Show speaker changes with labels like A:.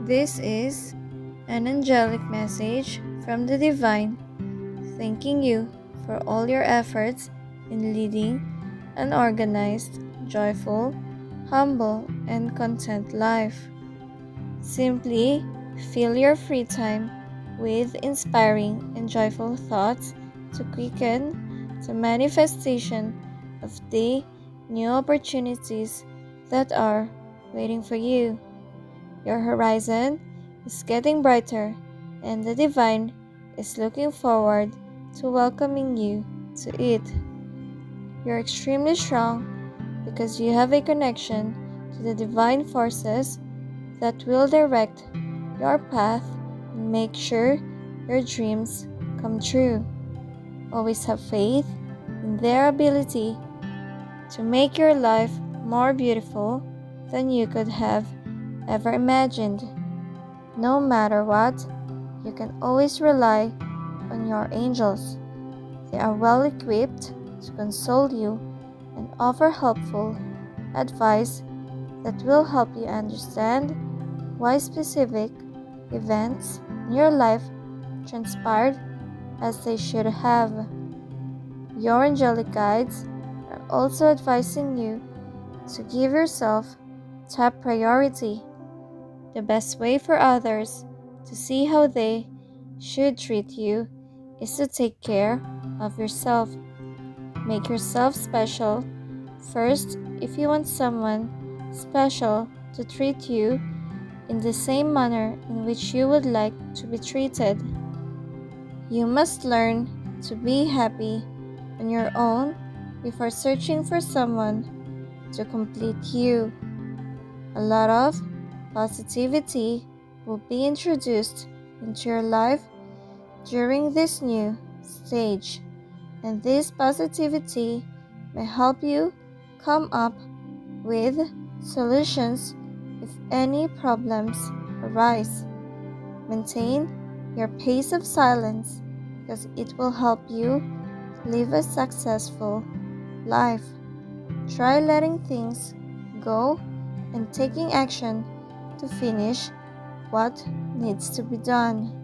A: This is an angelic message from the Divine, thanking you for all your efforts in leading an organized, joyful, humble, and content life. Simply fill your free time with inspiring and joyful thoughts to quicken the manifestation of the new opportunities that are waiting for you. Your horizon is getting brighter, and the Divine is looking forward to welcoming you to it. You're extremely strong because you have a connection to the divine forces that will direct your path and make sure your dreams come true. Always have faith in their ability to make your life more beautiful than you could have ever imagined. No matter what, you can always rely on your angels. They are well equipped to console you and offer helpful advice that will help you understand why specific events in your life transpired as they should have. Your angelic guides are also advising you to give yourself top priority. The best way for others to see how they should treat you is to take care of yourself. Make yourself special first if you want someone special to treat you in the same manner in which you would like to be treated. You must learn to be happy on your own before searching for someone to complete you. A lot of positivity will be introduced into your life during this new stage, and this positivity may help you come up with solutions if any problems arise. Maintain your pace of silence because it will help you live a successful life. Try letting things go and taking action to finish what needs to be done.